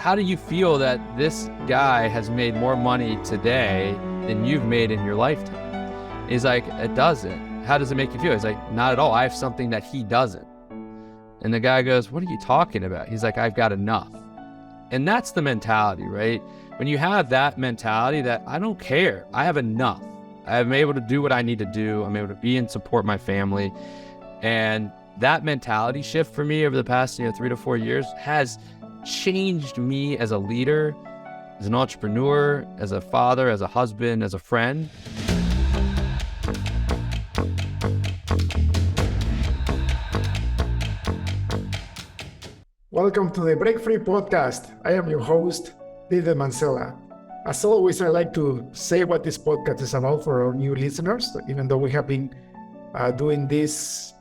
how do you feel that this guy has made more money today than you've made in your lifetime? He's like, it doesn't. How does it make you feel? He's like, not at all. I have something that he doesn't. And the guy goes, what are you talking about? He's like, I've got enough. And that's the mentality, right? When you have that mentality that I don't care, I have enough. I'm able to do what I need to do. I'm able to be and support my family. And that mentality shift for me over the past 3 to 4 years has changed me as a leader, as an entrepreneur, as a father, as a husband, as a friend. Welcome to the Break Free podcast. I am your host, David Mancella. As always, I like to say what this podcast is about for our new listeners, even though we have been doing this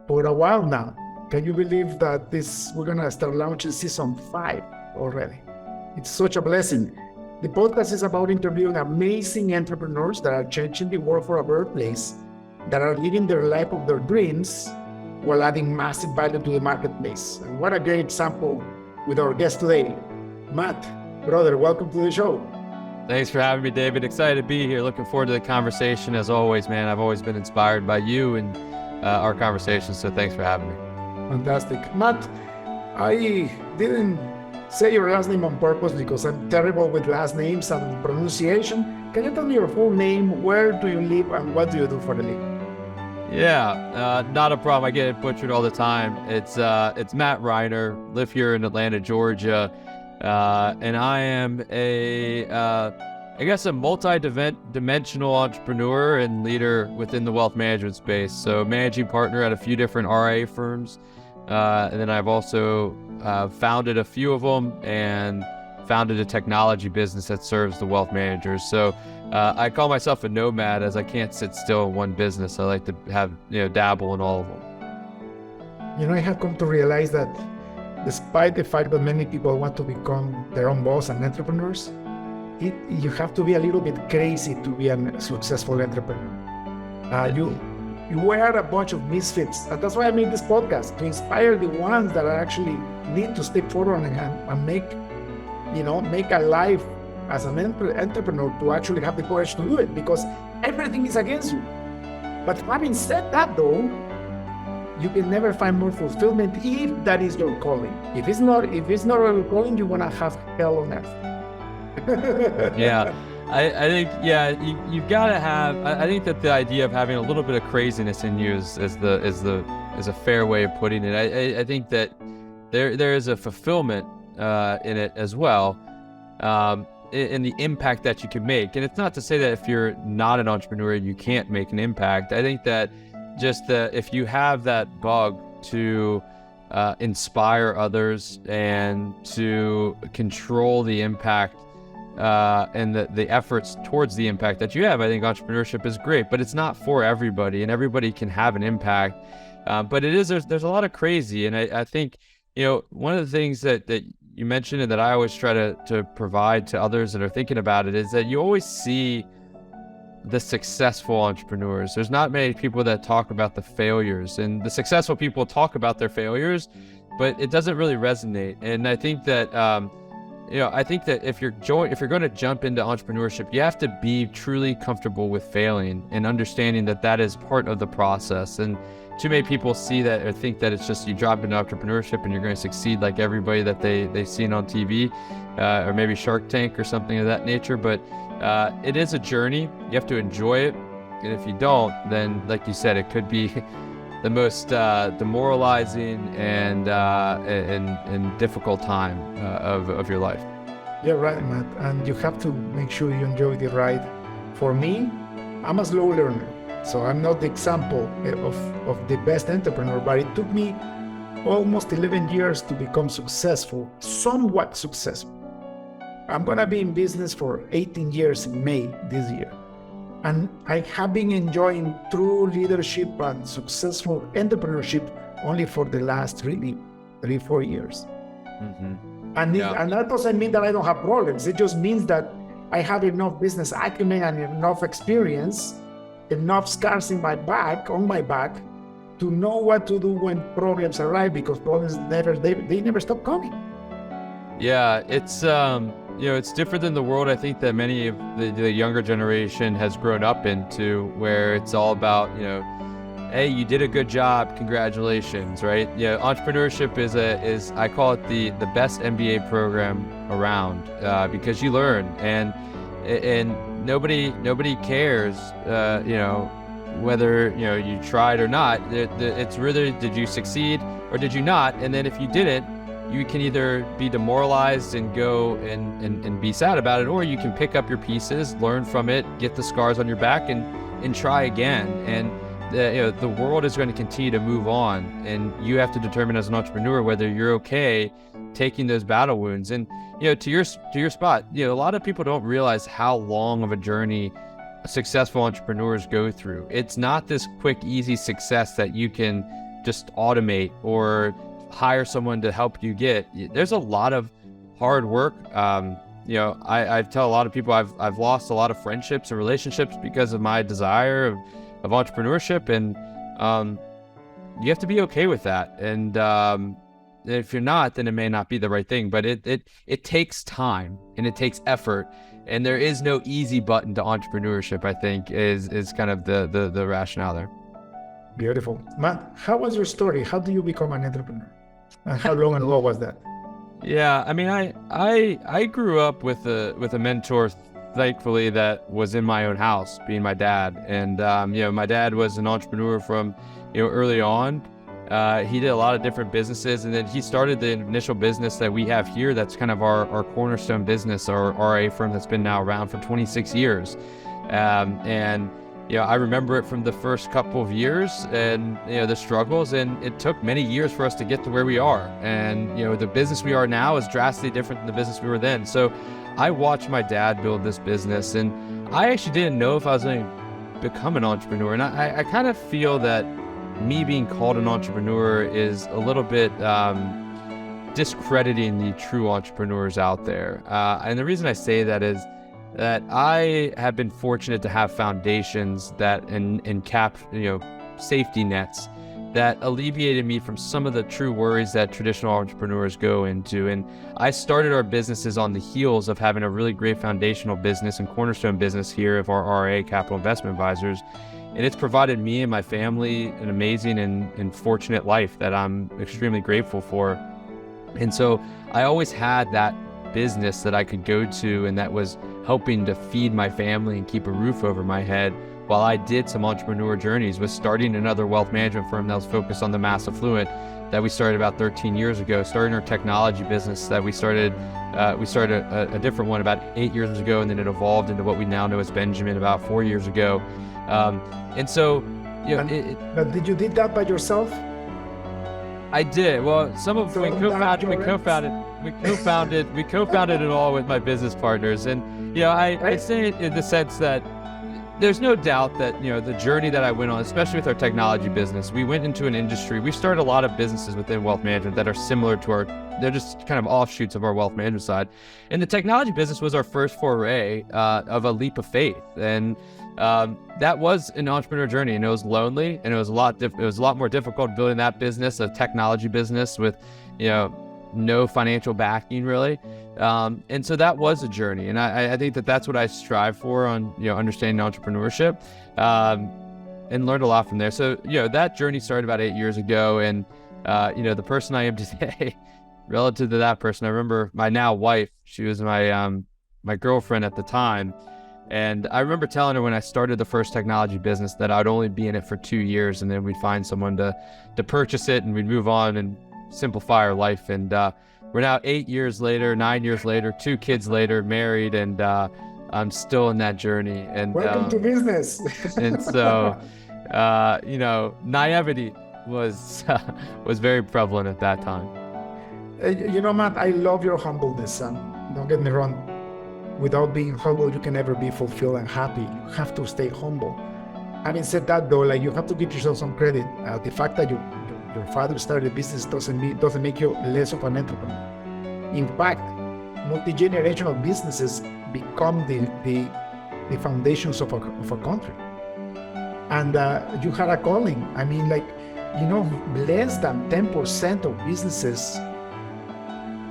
for a while now. Can you believe that we're going to start launching season 5 already? It's such a blessing. The podcast is about interviewing amazing entrepreneurs that are changing the world for a better place, that are living their life of their dreams while adding massive value to the marketplace. And what a great example with our guest today. Matt, brother, welcome to the show. Thanks for having me, David. Excited to be here. Looking forward to the conversation as always, man. I've always been inspired by you and our conversations, so thanks for having me. Fantastic. Matt, I didn't say your last name on purpose because I'm terrible with last names and pronunciation. Can you tell me your full name, where do you live, and what do you do for a living? Yeah, not a problem. I get it butchered all the time. It's Matt Reiner, live here in Atlanta, Georgia. And I am a multi-dimensional entrepreneur and leader within the wealth management space. So managing partner at a few different RIA firms. And then I've also founded a few of them and founded a technology business that serves the wealth managers. So I call myself a nomad as I can't sit still in one business. I like to have, dabble in all of them. I have come to realize that despite the fact that many people want to become their own boss and entrepreneurs, you have to be a little bit crazy to be a successful entrepreneur. You wear a bunch of misfits, and that's why I made this podcast, to inspire the ones that actually need to step forward and make a life as an entrepreneur, to actually have the courage to do it, because everything is against you. But having said that, though, you can never find more fulfillment if that is your calling. If it's not your calling, you're gonna have hell on earth. Yeah, I think you've got to have. I think that the idea of having a little bit of craziness in you is a fair way of putting it. I think that there is a fulfillment in it as well, in the impact that you can make. And it's not to say that if you're not an entrepreneur you can't make an impact. I think that if you have that bug to inspire others and to control the impact and the efforts towards the impact that you have, I think entrepreneurship is great, but it's not for everybody, and everybody can have an impact. But there's a lot of crazy. And I think, one of the things that you mentioned and that I always try to provide to others that are thinking about it is that you always see the successful entrepreneurs. There's not many people that talk about the failures, and the successful people talk about their failures, but it doesn't really resonate. And I think that if you're going to jump into entrepreneurship, you have to be truly comfortable with failing and understanding that is part of the process. And too many people see that or think that it's just you drop into entrepreneurship and you're going to succeed like everybody that they've seen on TV, or maybe Shark Tank or something of that nature. But it is a journey. You have to enjoy it. And if you don't, then like you said, it could be the most demoralizing and difficult time of your life. Yeah, right, Matt. And you have to make sure you enjoy the ride. For me, I'm a slow learner, so I'm not the example of the best entrepreneur, but it took me almost 11 years to become successful, somewhat successful. I'm going to be in business for 18 years in May this year. And I have been enjoying true leadership and successful entrepreneurship only for the last 3-4 years. Mm-hmm. And that doesn't mean that I don't have problems. It just means that I have enough business acumen and enough experience, enough scars on my back, to know what to do when problems arrive, because problems never stop coming. Yeah, it's it's different than the world I think that many of the younger generation has grown up into, where it's all about, hey, you did a good job, congratulations, right? Yeah, entrepreneurship is I call it the best MBA program around, because you learn, and nobody cares, whether you tried or not. It's really, did you succeed or did you not? And then if you didn't, you can either be demoralized and go and be sad about it, or you can pick up your pieces, learn from it, get the scars on your back, and try again. And the world is going to continue to move on, and you have to determine as an entrepreneur whether you're okay taking those battle wounds. And to your spot, a lot of people don't realize how long of a journey successful entrepreneurs go through. It's not this quick, easy success that you can just automate or hire someone to help you get. There's a lot of hard work. I tell a lot of people I've lost a lot of friendships and relationships because of my desire of entrepreneurship, and you have to be okay with that. And if you're not, then it may not be the right thing. But it takes time and it takes effort, and there is no easy button to entrepreneurship, I think, is kind of the rationale there. Beautiful. Matt, how was your story? How do you become an entrepreneur? And how long ago was that? Yeah, I mean, I grew up with a mentor, thankfully, that was in my own house, being my dad. And my dad was an entrepreneur from early on. He did a lot of different businesses, and then he started the initial business that we have here. That's kind of our cornerstone business, our RA firm that's been now around for 26 years. I remember it from the first couple of years, and the struggles, and it took many years for us to get to where we are. And the business we are now is drastically different than the business we were then. So I watched my dad build this business, and I actually didn't know if I was going to become an entrepreneur. And I kind of feel that me being called an entrepreneur is a little bit discrediting the true entrepreneurs out there. And the reason I say that is that I have been fortunate to have foundations that and safety nets that alleviated me from some of the true worries that traditional entrepreneurs go into. And I started our businesses on the heels of having a really great foundational business and cornerstone business here of our RA Capital Investment Advisors. And it's provided me and my family an amazing and fortunate life that I'm extremely grateful for. And so I always had that business that I could go to, and that was helping to feed my family and keep a roof over my head, while I did some entrepreneur journeys with starting another wealth management firm that was focused on the mass affluent that we started about 13 years ago, starting our technology business that we started a different one about 8 years ago, and then it evolved into what we now know as Benjamin about 4 years ago. And so, but did you did that by yourself? I did. Well, some of we co-founded it all with my business partners, and I say it in the sense that there's no doubt that the journey that I went on, especially with our technology business, we went into an industry. We started a lot of businesses within wealth management that are similar to they're just kind of offshoots of our wealth management side, and the technology business was our first foray of a leap of faith, and that was an entrepreneur journey, and it was lonely, and it was a lot more difficult building that business, a technology business with no financial backing really. And so that was a journey, and I think that's what I strive for on understanding entrepreneurship, and learned a lot from there. So that journey started about 8 years ago, and the person I am today, relative to that person, I remember my now wife. She was my girlfriend at the time. And I remember telling her when I started the first technology business that I'd only be in it for 2 years, and then we'd find someone to purchase it, and we'd move on and simplify our life. And we're now 8 years later, 9 years later, 2 kids later, married, and I'm still in that journey. And welcome to business. And so, naivety was very prevalent at that time. Matt, I love your humbleness, son. Don't get me wrong. Without being humble, you can never be fulfilled and happy. You have to stay humble. Having said that, though, you have to give yourself some credit. The fact that your father started a business doesn't make you less of an entrepreneur. In fact, multi-generational businesses become the foundations of a country. And you had a calling. I mean, less than 10% of businesses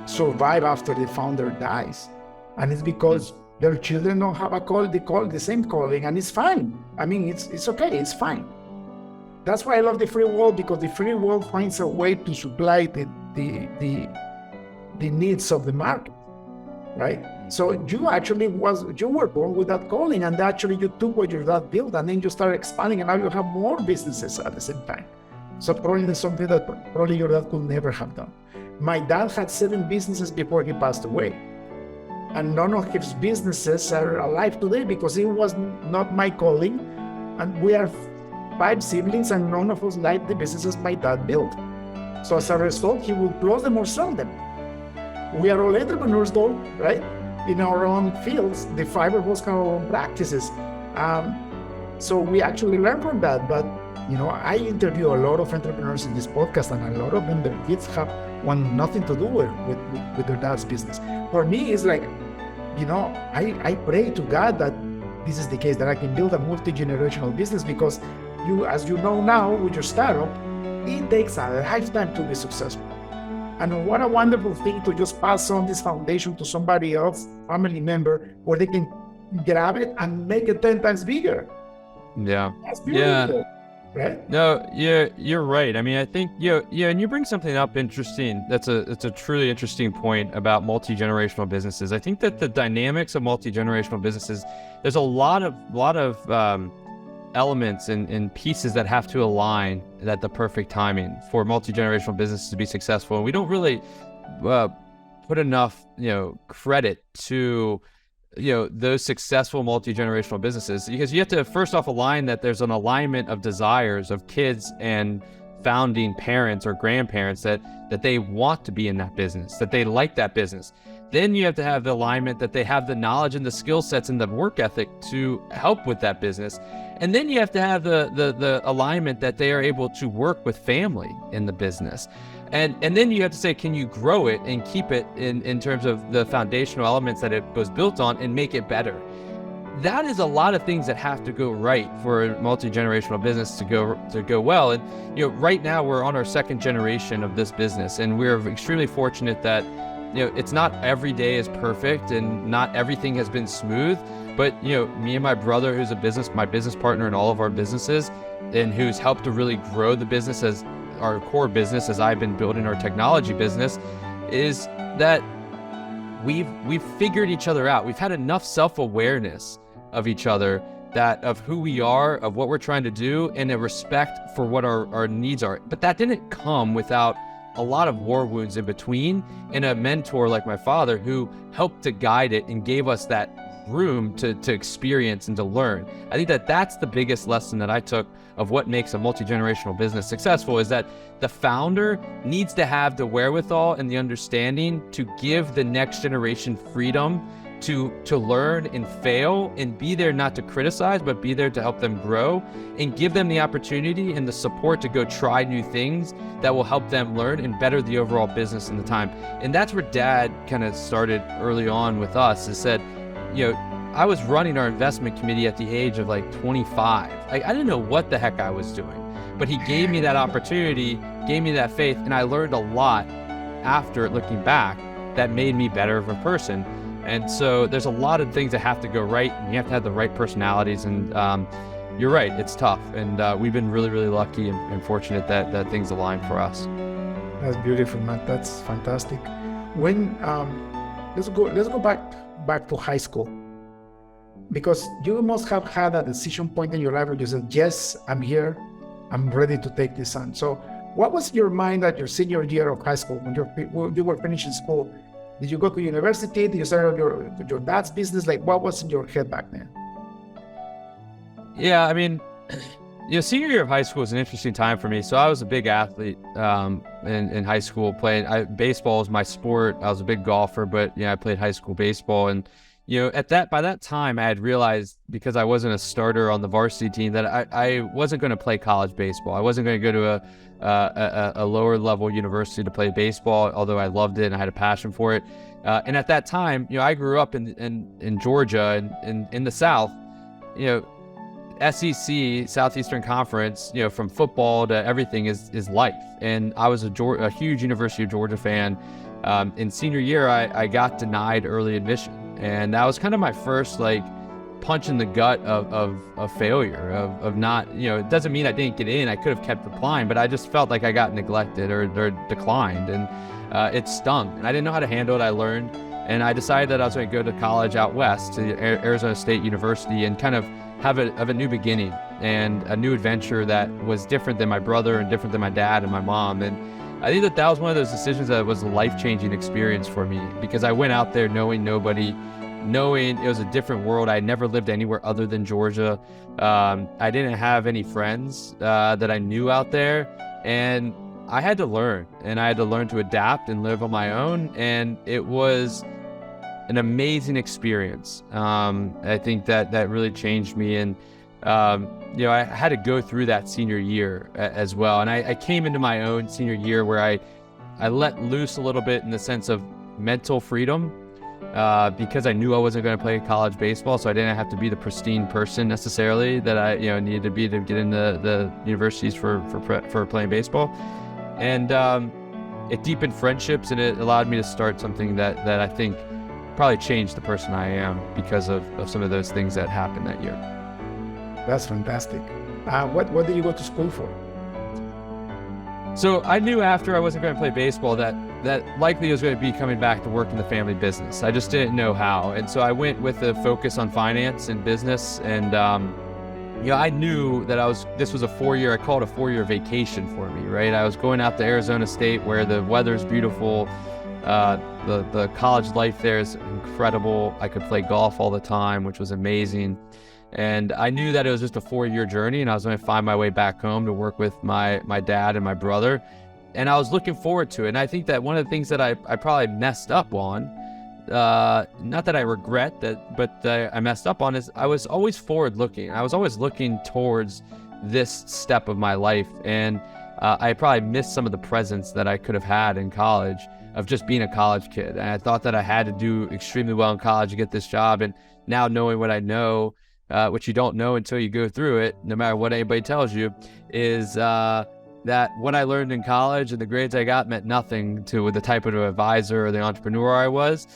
survive after the founder dies. And it's because their children don't have the same calling, and it's fine. I mean, it's okay, it's fine. That's why I love the free world, because the free world finds a way to supply the needs of the market, right? So you were born with that calling, and actually you took what your dad built, and then you started expanding, and now you have more businesses at the same time. So probably that's something that probably your dad could never have done. My dad had 7 businesses before he passed away, and none of his businesses are alive today because it was not my calling. And we are 5 siblings, and none of us like the businesses my dad built. So as a result, he would close them or sell them. We are all entrepreneurs though, right? In our own fields, the 5 of us have our own practices. So we actually learn from that. But I interview a lot of entrepreneurs in this podcast, and a lot of them, their kids want nothing to do with their dad's business. For me, it's like, I pray to God that this is the case, that I can build a multi-generational business, because as you know now with your startup, it takes a lifetime to be successful. And what a wonderful thing to just pass on this foundation to somebody else, family member, where they can grab it and make it 10 times bigger. Yeah. That's beautiful, right? No, you're right. I mean, I think, and you bring something up interesting. It's a truly interesting point about multi-generational businesses. I think that the dynamics of multi-generational businesses, there's a lot of elements and pieces that have to align at the perfect timing for multi-generational businesses to be successful. And we don't really put enough, credit to, those successful multi-generational businesses, because you have to first off align that there's an alignment of desires of kids and founding parents or grandparents that they want to be in that business, that they like that business. Then you have to have the alignment that they have the knowledge and the skill sets and the work ethic to help with that business. And then you have to have the alignment that they are able to work with family in the business. And then you have to say, can you grow it and keep it in terms of the foundational elements that it was built on and make it better? That is a lot of things that have to go right for a multi-generational business to go well. And right now we're on our 2nd generation of this business, and we're extremely fortunate that it's not every day is perfect and not everything has been smooth. But me and my brother, who's my business partner in all of our businesses, and who's helped to really grow the business as our core business as I've been building our technology business, is that we've figured each other out. We've had enough self-awareness of each other, that of who we are, of what we're trying to do, and a respect for what our needs are. But that didn't come without a lot of war wounds in between, and a mentor like my father who helped to guide it and gave us that room to experience and to learn. I think that that's the biggest lesson that I took of what makes a multi-generational business successful, is that the founder needs to have the wherewithal and the understanding to give the next generation freedom to learn and fail, and be there not to criticize, but be there to help them grow, and give them the opportunity and the support to go try new things that will help them learn and better the overall business in the time. And that's where Dad kind of started early on with us, is said, I was running our investment committee at the age of like 25. I didn't know what the heck I was doing, but he gave me that opportunity, gave me that faith, and I learned a lot after looking back that made me better of a person. And so there's a lot of things that have to go right, and you have to have the right personalities. And you're right, it's tough. And we've been really, really lucky and fortunate that things align for us. That's beautiful, Matt. That's fantastic. When let's go back to high school, because you must have had a decision point in your life where you said, yes, I'm here, I'm ready to take this on. So what was your mind at your senior year of high school when you were finishing school? Did you go to university? Did you start your dad's business? Like, what was in your head back then? Yeah, I mean, senior year of high school was an interesting time for me. So I was a big athlete in high school. Baseball was my sport. I was a big golfer, but I played high school baseball. And by that time, I had realized, because I wasn't a starter on the varsity team, that I wasn't going to play college baseball. I wasn't going to go to a lower level university to play baseball, although I loved it and I had a passion for it. And at that time, I grew up in Georgia, and in the South, SEC, Southeastern Conference, from football to everything is life. And I was a huge University of Georgia fan. in senior year, I got denied early admission. And that was kind of my first like punch in the gut of failure, of not, it doesn't mean I didn't get in. I could have kept applying, but I just felt like I got neglected or declined, and it stung. And I didn't know how to handle it. I learned, and I decided that I was going to go to college out west to Arizona State University and kind of have a new beginning and a new adventure that was different than my brother and different than my dad and my mom. And I think that was one of those decisions that was a life-changing experience for me, because I went out there knowing nobody, knowing it was a different world. I never lived anywhere other than Georgia. I didn't have any friends that I knew out there, and I had to learn, and I had to learn to adapt and live on my own. And it was an amazing experience. I think that really changed me. And I had to go through that senior year as well. And I came into my own senior year where I let loose a little bit in the sense of mental freedom, because I knew I wasn't going to play college baseball, so I didn't have to be the pristine person necessarily that I needed to be to get into the universities for playing baseball. And it deepened friendships, and it allowed me to start something that I think probably changed the person I am because of some of those things that happened that year. That's fantastic. What did you go to school for? So I knew after I wasn't going to play baseball that likely I was going to be coming back to work in the family business. I just didn't know how. And so I went with a focus on finance and business. And, I knew that this was a 4-year, I call it a 4-year vacation for me, right? I was going out to Arizona State where the weather's beautiful. The college life there is incredible. I could play golf all the time, which was amazing. And I knew that it was just a 4-year journey, and I was going to find my way back home to work with my dad and my brother. And I was looking forward to it. And I think that one of the things that I probably messed up on, not that I regret that, but I messed up on, is I was always forward looking. I was always looking towards this step of my life. And I probably missed some of the presence that I could have had in college of just being a college kid. And I thought that I had to do extremely well in college to get this job. And now knowing what I know, which you don't know until you go through it, no matter what anybody tells you, is that what I learned in college and the grades I got meant nothing to the type of advisor or the entrepreneur I was.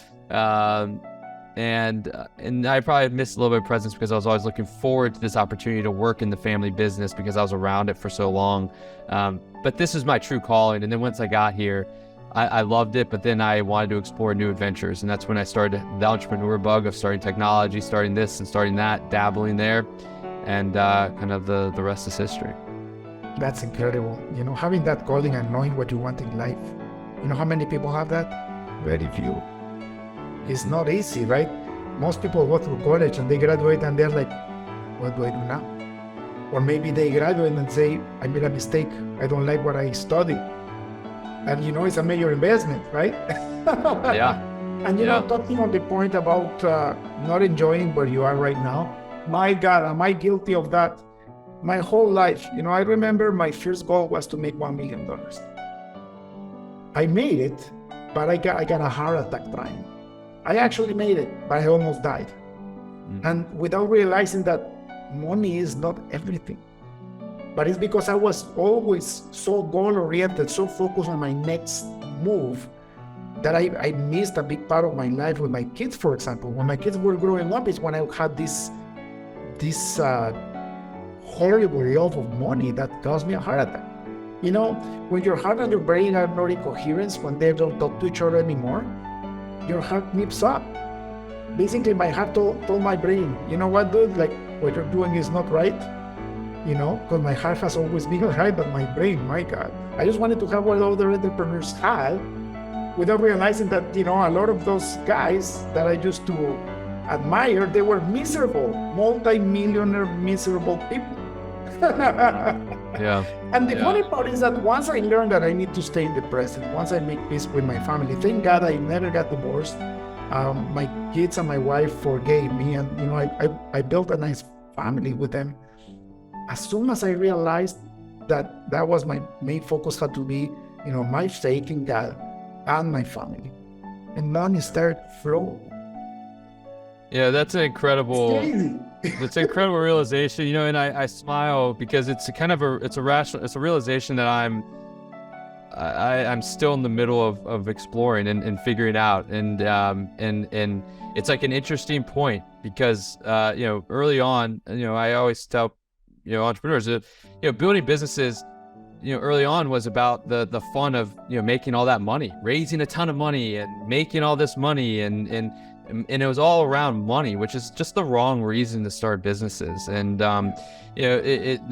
And I probably missed a little bit of presence because I was always looking forward to this opportunity to work in the family business because I was around it for so long. But this is my true calling. And then once I got here, I loved it, but then I wanted to explore new adventures. And that's when I started the entrepreneur bug of starting technology, starting this and starting that, dabbling there. And kind of the rest is history. That's incredible. Having that calling and knowing what you want in life. How many people have that? Very few. It's not easy, right? Most people go through college and they graduate and they're like, what do I do now? Or maybe they graduate and say, I made a mistake. I don't like what I studied. And it's a major investment, right? Yeah. And talking on the point about not enjoying where you are right now, my God, am I guilty of that? My whole life, I remember my first goal was to make $1 million. I made it, but I got a heart attack trying. I actually made it, but I almost died. And without realizing that money is not everything. But it's because I was always so goal-oriented, so focused on my next move, that I missed a big part of my life with my kids, for example. When my kids were growing up is when I had this horrible love of money that caused me a heart attack. When your heart and your brain are not in coherence, when they don't talk to each other anymore, your heart nips up. Basically, my heart told my brain, you know what, dude, like what you're doing is not right. Because my heart has always been right, but my brain, my God. I just wanted to have what other entrepreneurs had without realizing that, a lot of those guys that I used to admire, they were miserable, multi-millionaire miserable people. Yeah. And the funny part is that once I learned that I need to stay in the present, once I make peace with my family, thank God I never got divorced. My kids and my wife forgave me, and I built a nice family with them. As soon as I realized that was my main focus had to be, my faith in God and my family, and money started flowing. Yeah, that's an incredible. It's an incredible realization, and I smile because it's a kind of it's a realization that I'm still in the middle of exploring and figuring out, and it's like an interesting point because early on, I always tell entrepreneurs that building businesses early on was about the fun of making all that money, raising a ton of money and making all this money, and it was all around money, which is just the wrong reason to start businesses. And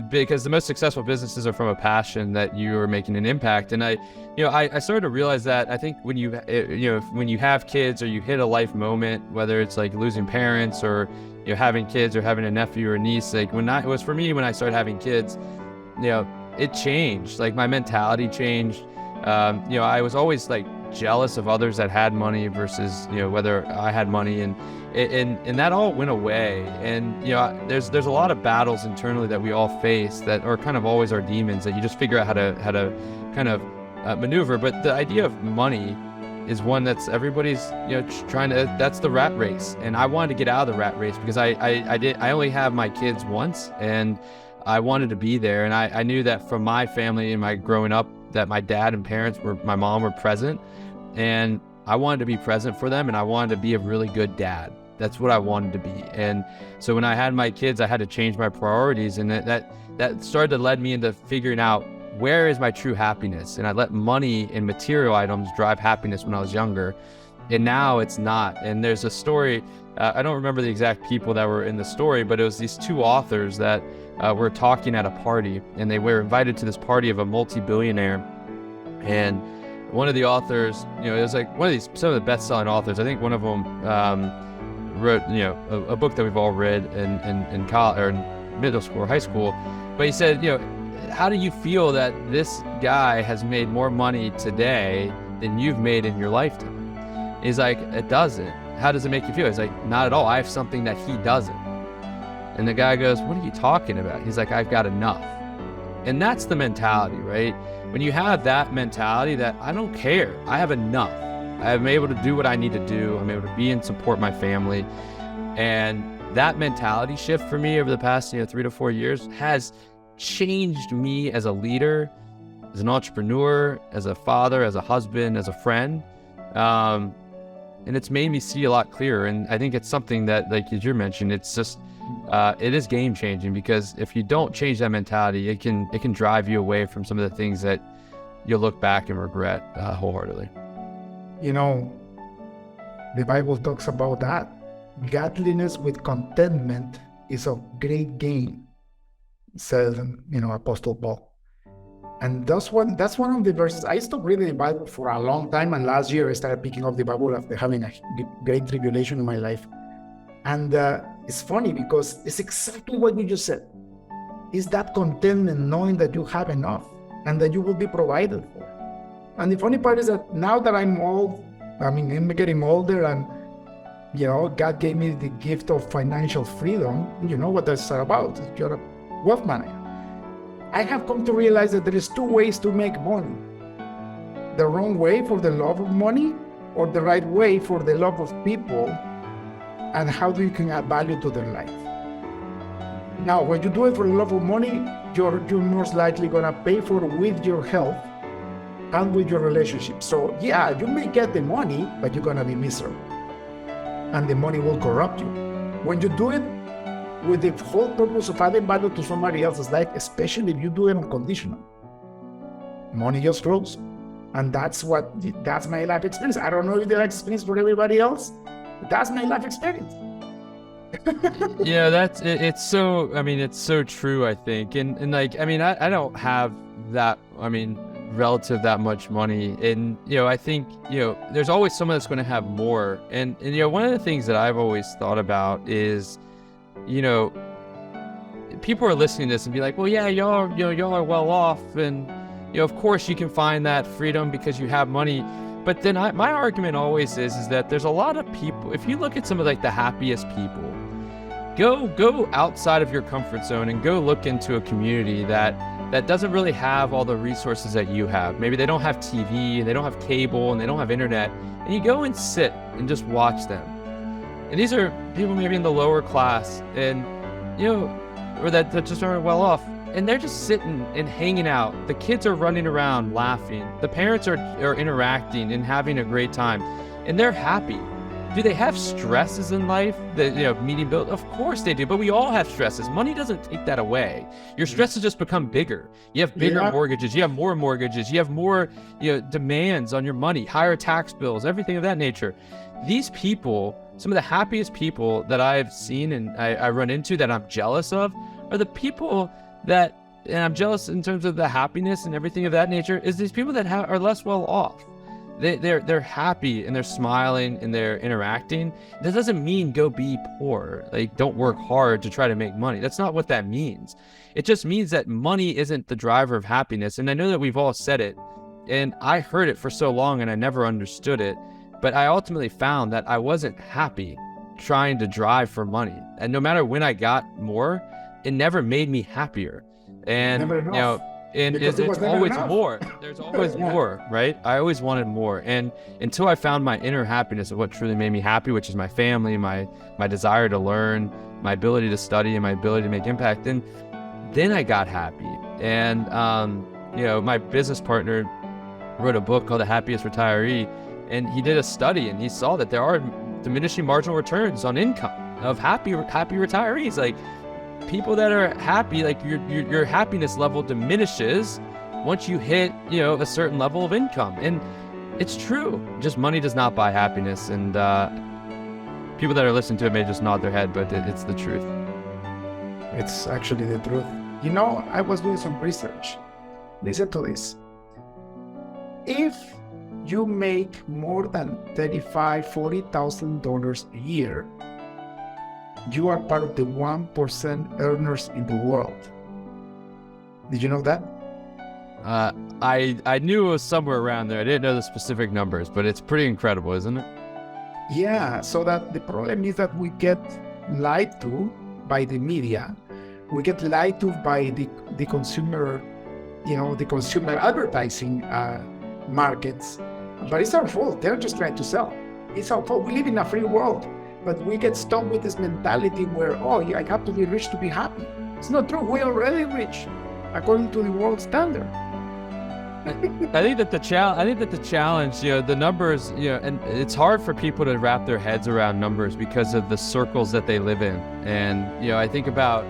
because the most successful businesses are from a passion that you are making an impact. And I started to realize that I think when you have kids or you hit a life moment, whether it's like losing parents or having kids or having a nephew or a niece, like when I started having kids, it changed. Like my mentality changed. I was always like jealous of others that had money versus whether I had money, and that all went away. And there's a lot of battles internally that we all face that are kind of always our demons that you just figure out how to kind of maneuver. But the idea of money is one that's everybody's trying to. That's the rat race, and I wanted to get out of the rat race because I only have my kids once, and I wanted to be there. And I knew that from my family and my growing up that my dad and my mom were present, and I wanted to be present for them, and I wanted to be a really good dad. That's what I wanted to be. And so when I had my kids, I had to change my priorities, and that started to lead me into figuring out where is my true happiness. And I let money and material items drive happiness when I was younger, and now it's not. And there's a story, I don't remember the exact people that were in the story, but it was these two authors that were talking at a party, and they were invited to this party of a multi-billionaire. And one of the authors, it was like some of the best-selling authors. I think one of them wrote, a book that we've all read in college or in middle school or high school. But he said, how do you feel that this guy has made more money today than you've made in your lifetime? He's like, it doesn't. How does it make you feel? He's like, not at all. I have something that he doesn't. And the guy goes, what are you talking about? He's like, I've got enough. And that's the mentality, right? When you have that mentality that I don't care, I have enough. I'm able to do what I need to do. I'm able to be and support my family. And that mentality shift for me over the past 3 to 4 years has changed me as a leader, as an entrepreneur, as a father, as a husband, as a friend. And it's made me see a lot clearer. And I think it's something that, like as you mentioned, it's just, it is game changing, because if you don't change that mentality, it can drive you away from some of the things that you'll look back and regret wholeheartedly. The Bible talks about that. Godliness with contentment is of great gain, says Apostle Paul. And that's one of the verses. I stopped reading the Bible for a long time, and last year I started picking up the Bible after having a great tribulation in my life. And it's funny because it's exactly what you just said. It's that contentment, knowing that you have enough and that you will be provided for. And the funny part is that now that I'm getting older, and God gave me the gift of financial freedom. You know what that's about. You're a wealth manager. I have come to realize that there is 2 ways to make money. The wrong way for the love of money, or the right way for the love of people, and how you can add value to their life. Now, when you do it for the love of money, you're most likely gonna pay for it with your health and with your relationship. So yeah, you may get the money, but you're gonna be miserable. And the money will corrupt you. When you do it with the whole purpose of adding value to somebody else's life, especially if you do it unconditional, money just flows. And that's my life experience. I don't know if the life experience for everybody else, but that's my life experience. Yeah, it's so true, I think. And like, I don't have that, relative that much money. And, I think, there's always someone that's going to have more. And, one of the things that I've always thought about is, people are listening to this and be like, well, yeah, y'all are well off. And, of course you can find that freedom because you have money. But then my argument always is that there's a lot of people, if you look at some of like the happiest people, go outside of your comfort zone and go look into a community that doesn't really have all the resources that you have. Maybe they don't have TV, and they don't have cable, and they don't have internet, and you go and sit and just watch them. And these are people maybe in the lower class, and or that just aren't well off, and they're just sitting and hanging out. The kids are running around laughing. The parents are interacting and having a great time, and they're happy. Do they have stresses in life that, meeting bills? Of course they do, but we all have stresses. Money doesn't take that away. Your stresses just become bigger. You have bigger mortgages, you have more mortgages, you have more, demands on your money, higher tax bills, everything of that nature. These people, some of the happiest people that I've seen and I run into that I'm jealous of are the people that, and I'm jealous in terms of the happiness and everything of that nature, is these people that are less well off. They're happy and they're smiling and they're interacting. That doesn't mean go be poor. Like, don't work hard to try to make money. That's not what that means. It just means that money isn't the driver of happiness. And I know that we've all said it, and I heard it for so long and I never understood it. But I ultimately found that I wasn't happy trying to drive for money. And no matter when I got more, it never made me happier. And, and it's always more. There's always more, right? I always wanted more. And until I found my inner happiness of what truly made me happy, which is my family, my desire to learn, my ability to study, and my ability to make impact, then I got happy. And, my business partner wrote a book called The Happiest Retiree, and he did a study and he saw that there are diminishing marginal returns on income of happy retirees. Like, people that are happy, like your happiness level diminishes once you hit, a certain level of income. And it's true. Just money does not buy happiness. And people that are listening to it may just nod their head, but it's the truth. It's actually the truth. I was doing some research. Listen to this. If you make more than $40,000 a year, you are part of the 1% earners in the world. Did you know that? I knew it was somewhere around there. I didn't know the specific numbers, but it's pretty incredible, isn't it? Yeah, so that the problem is that we get lied to by the media. We get lied to by the consumer, the consumer advertising markets. But it's our fault. They're just trying to sell. It's our fault. We live in a free world. But we get stuck with this mentality where, I have to be rich to be happy. It's not true. We're already rich, according to the world standard. I think that the challenge, the numbers, and it's hard for people to wrap their heads around numbers because of the circles that they live in. And, I think about,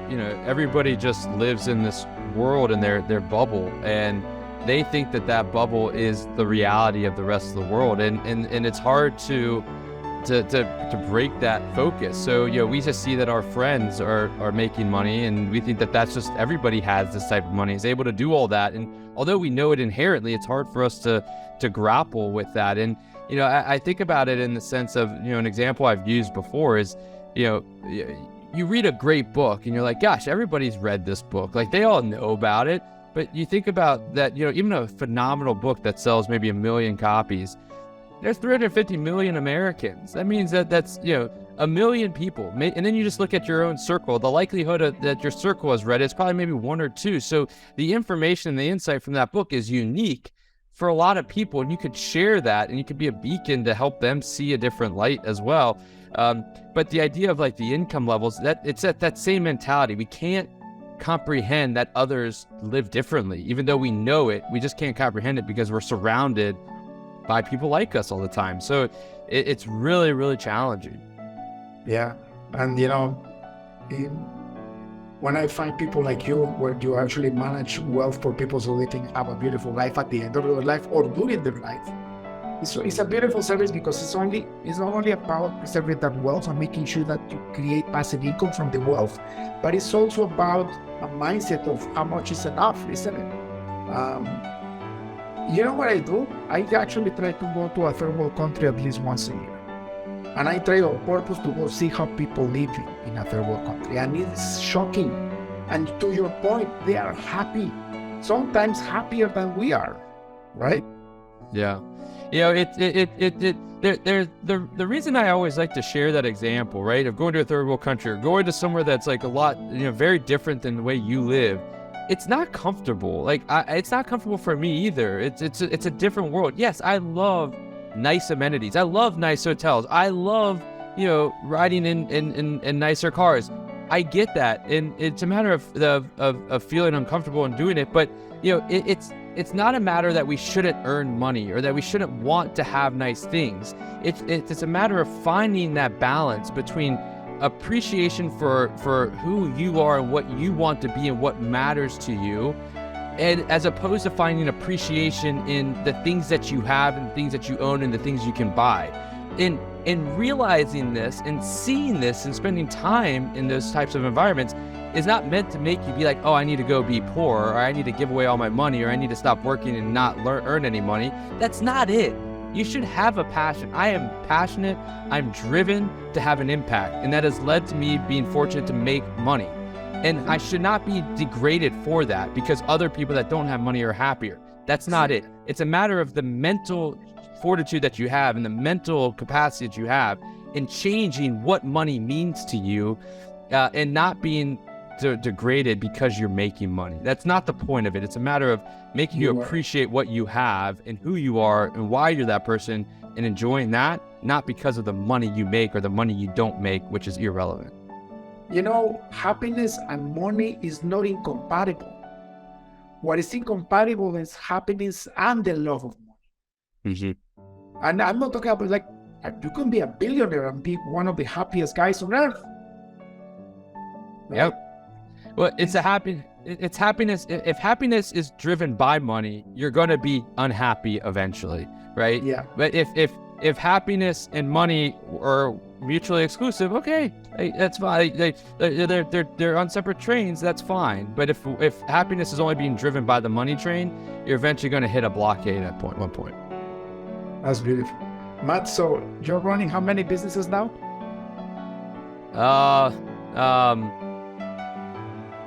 everybody just lives in this world in their bubble, and they think that bubble is the reality of the rest of the world. And it's hard to break that focus. So, we just see that our friends are making money, and we think that that's just, everybody has this type of money, is able to do all that. And although we know it inherently, it's hard for us to grapple with that. And, I think about it in the sense of, an example I've used before is, you read a great book and you're like, gosh, everybody's read this book. Like, they all know about it. But you think about that, even a phenomenal book that sells maybe 1 million copies, there's 350 million Americans. That means that's 1 million people. And then you just look at your own circle. The likelihood that your circle has read it is probably maybe 1 or 2. So the information and the insight from that book is unique for a lot of people, and you could share that, and you could be a beacon to help them see a different light as well. But the idea of like the income levels, that it's at that same mentality. We can't comprehend that others live differently, even though we know it. We just can't comprehend it because we're surrounded by people like us all the time. So it's really, really challenging. Yeah. And, when I find people like you, where you actually manage wealth for people so they can have a beautiful life at the end of their life or during their life, it's a beautiful service, because it's not only about preserving that wealth and making sure that you create passive income from the wealth, but it's also about a mindset of how much is enough, isn't it? You know what I do? I actually try to go to a third world country at least once a year. And I try on purpose to go see how people live in a third world country. And it's shocking. And to your point, they are happy, sometimes happier than we are, right? Yeah. The reason I always like to share that example, right, of going to a third world country or going to somewhere that's like a lot, very different than the way you live. It's not comfortable. Like, it's not comfortable for me either. It's a different world. Yes, I love nice amenities. I love nice hotels. I love, riding in nicer cars. I get that, and it's a matter of feeling uncomfortable and doing it. But it's not a matter that we shouldn't earn money or that we shouldn't want to have nice things. It's a matter of finding that balance between appreciation for who you are and what you want to be and what matters to you, and as opposed to finding appreciation in the things that you have and things that you own and the things you can buy. In realizing this and seeing this and spending time in those types of environments is not meant to make you be like, oh, I need to go be poor, or I need to give away all my money, or I need to stop working and not earn any money. That's not it. You should have a passion. I am passionate. I'm driven to have an impact, and that has led to me being fortunate to make money. And I should not be degraded for that because other people that don't have money are happier. That's not it. It's a matter of the mental fortitude that you have and the mental capacity that you have in changing what money means to you, and not being degraded because you're making money. That's not the point of it. It's a matter of making you appreciate what you have and who you are and why you're that person, and enjoying that, not because of the money you make or the money you don't make, which is irrelevant. Happiness and money is not incompatible. What is incompatible is happiness and the love of money. Mm-hmm. And I'm not talking about like, you can be a billionaire and be one of the happiest guys on earth. Right? Yep. Well, it's happiness. If happiness is driven by money, you're going to be unhappy eventually, right? Yeah. But if happiness and money are mutually exclusive, okay, that's fine. They're on separate trains. That's fine. But if happiness is only being driven by the money train, you're eventually going to hit a blockade at one point. That's beautiful, Matt. So you're running how many businesses now?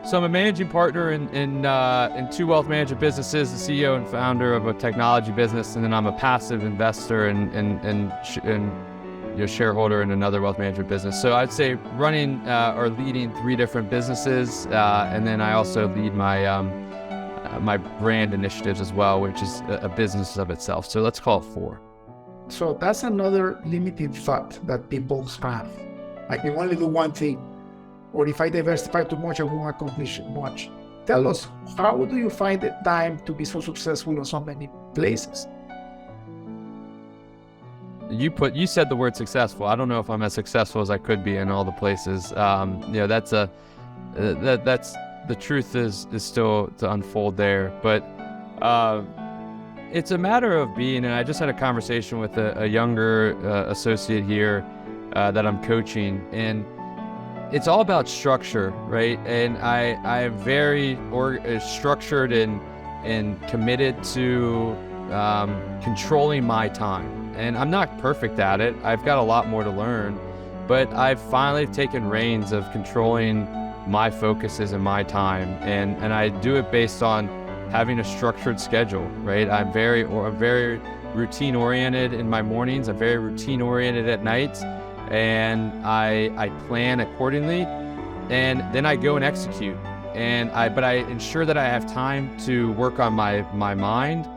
So I'm a managing partner in two wealth management businesses, the CEO and founder of a technology business, and then I'm a passive investor and shareholder in another wealth management business. So I'd say running or leading 3 different businesses, and then I also lead my brand initiatives as well, which is a business of itself. So let's call it 4. So that's another limited thought that people have. I can only do one thing. Or if I diversify too much, I won't accomplish much. Tell us, how do you find the time to be so successful in so many places? You said the word successful. I don't know if I'm as successful as I could be in all the places. That's the truth is still to unfold there. But it's a matter of being, and I just had a conversation with a younger associate here that I'm coaching, and it's all about structure, right? And I am very structured and committed to controlling my time. And I'm not perfect at it. I've got a lot more to learn, but I've finally taken reins of controlling my focuses and my time. And I do it based on having a structured schedule, right? I'm very routine oriented in my mornings. I'm very routine oriented at nights. And I plan accordingly, and then I go and execute. But I ensure that I have time to work on my mind,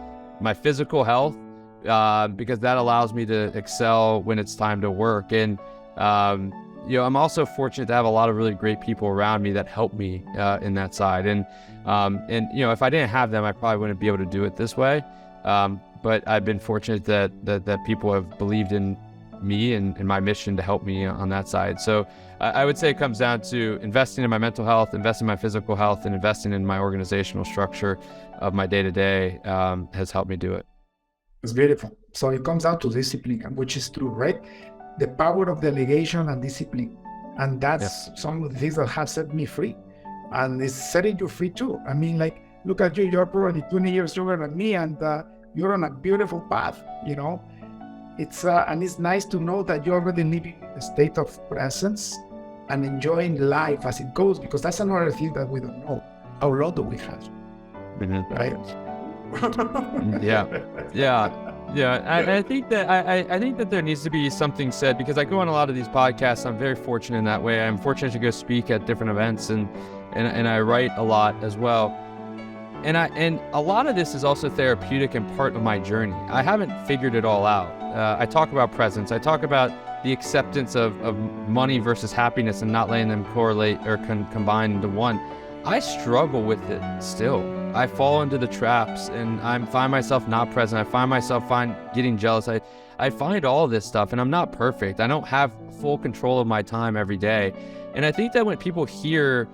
my physical health, because that allows me to excel when it's time to work. And I'm also fortunate to have a lot of really great people around me that help me in that side. And if I didn't have them, I probably wouldn't be able to do it this way. But I've been fortunate that people have believed in me and my mission to help me on that side. So I would say it comes down to investing in my mental health, investing in my physical health, and investing in my organizational structure of my day-to-day has helped me do it. It's beautiful. So it comes down to discipline, which is true, right? The power of delegation and discipline. And that's some of the things that have set me free. And it's setting you free too. I mean, like, look at you, you're probably 20 years younger than me, and you're on a beautiful path, It's nice to know that you're already living in a state of presence and enjoying life as it goes, because that's another thing that we don't know. How long do we have? Mm-hmm. Right? Yeah. I think that there needs to be something said, because I go on a lot of these podcasts. I'm very fortunate in that way. I'm fortunate to go speak at different events, and I write a lot as well. And a lot of this is also therapeutic and part of my journey. I haven't figured it all out. I talk about presence. I talk about the acceptance of money versus happiness and not letting them correlate or combine into one. I struggle with it still. I fall into the traps and I find myself not present. I find myself getting jealous. I find all this stuff, and I'm not perfect. I don't have full control of my time every day. And I think that when people hear,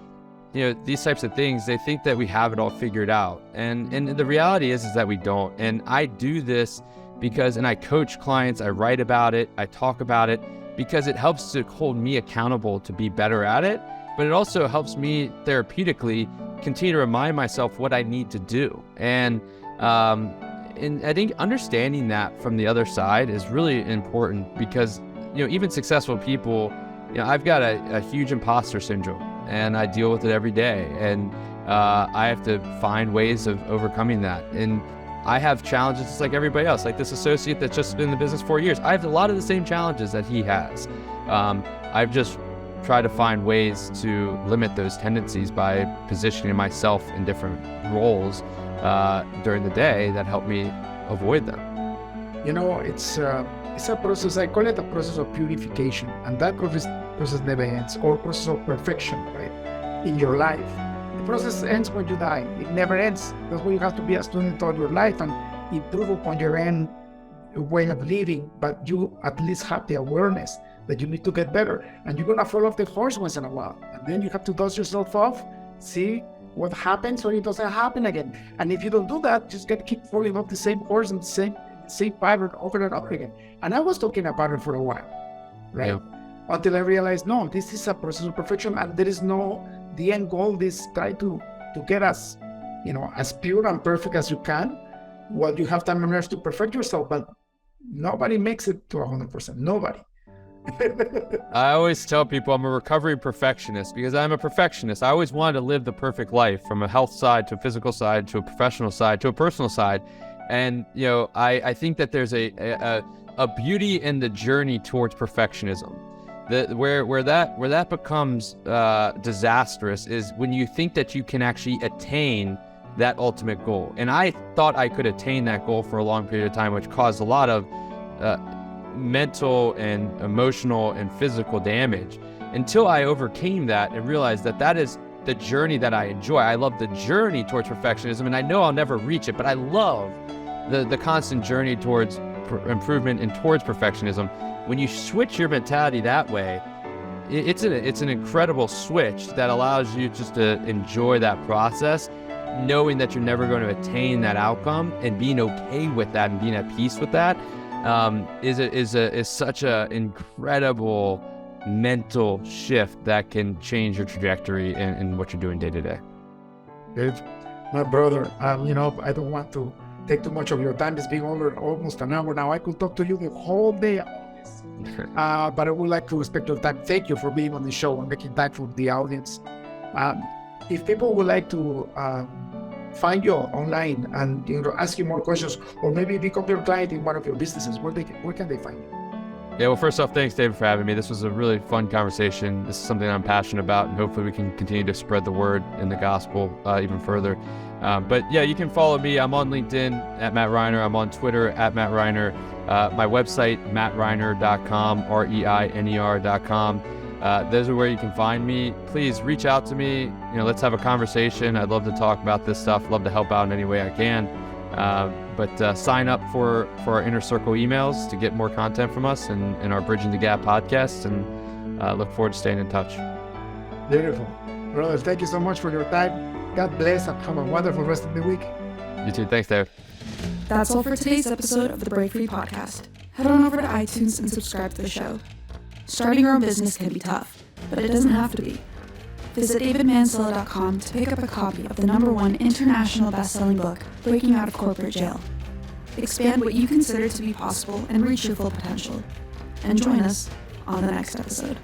these types of things, they think that we have it all figured out. And the reality is that we don't. And I do this and I coach clients, I write about it, I talk about it, because it helps to hold me accountable to be better at it. But it also helps me therapeutically continue to remind myself what I need to do. And I think understanding that from the other side is really important, because, even successful people, I've got a huge imposter syndrome, and I deal with it every day. And I have to find ways of overcoming that. And I have challenges just like everybody else, like this associate that's just been in the business 4 years. I have a lot of the same challenges that he has. I've just tried to find ways to limit those tendencies by positioning myself in different roles during the day that help me avoid them. It's a process. I call it a process of purification, and that process never ends, or process of perfection, right, in your life. The process ends when you die. It never ends. That's why you have to be a student all your life and improve upon your own way of living, but you at least have the awareness that you need to get better. And you're going to fall off the horse once in a while. And then you have to dust yourself off, see what happens so it doesn't happen again. And if you don't do that, just keep falling off the same horse and same pattern over and over again. And I was talking about it for a while, right? Yeah. Until I realized, no, this is a process of perfection, and there is the end goal is try to get as pure and perfect as you can. Well, you have time and energy to perfect yourself, but nobody makes it to 100%. Nobody. I always tell people I'm a recovering perfectionist, because I'm a perfectionist. I always wanted to live the perfect life, from a health side to a physical side to a professional side to a personal side. And, I think that there's a beauty in the journey towards perfectionism. Where that becomes disastrous is when you think that you can actually attain that ultimate goal. And I thought I could attain that goal for a long period of time, which caused a lot of mental and emotional and physical damage, until I overcame that and realized that is the journey that I enjoy. I love the journey towards perfectionism, and I know I'll never reach it, but I love the constant journey towards improvement and towards perfectionism. When you switch your mentality that way, it's an incredible switch that allows you just to enjoy that process, knowing that you're never going to attain that outcome, and being okay with that and being at peace with that is such an incredible mental shift that can change your trajectory in what you're doing day to day. Good. My brother, I don't want to take too much of your time. It's been over almost an hour now. I could talk to you the whole day. But I would like to respect your time. Thank you for being on the show and making time for the audience. If people would like to find you online and ask you more questions, or maybe become your client in one of your businesses, where can they find you? Yeah, well, first off, thanks, David, for having me. This was a really fun conversation. This is something I'm passionate about, and hopefully we can continue to spread the word in the gospel even further. But yeah, you can follow me. I'm on LinkedIn at Matt Reiner. I'm on Twitter at Matt Reiner. My website, mattreiner.com, reiner.com. Those are where you can find me. Please reach out to me. Let's have a conversation. I'd love to talk about this stuff. Love to help out in any way I can. But sign up for our Inner Circle emails to get more content from us and our Bridging the Gap podcast, and look forward to staying in touch. Beautiful. Brother, thank you so much for your time. God bless, and have a wonderful rest of the week. You too. Thanks, Dave. That's all for today's episode of the Break Free Podcast. Head on over to iTunes and subscribe to the show. Starting your own business can be tough, but it doesn't have to be. Visit davidmansilla.com to pick up a copy of the #1 international best-selling book, Breaking Out of Corporate Jail. Expand what you consider to be possible and reach your full potential. And join us on the next episode.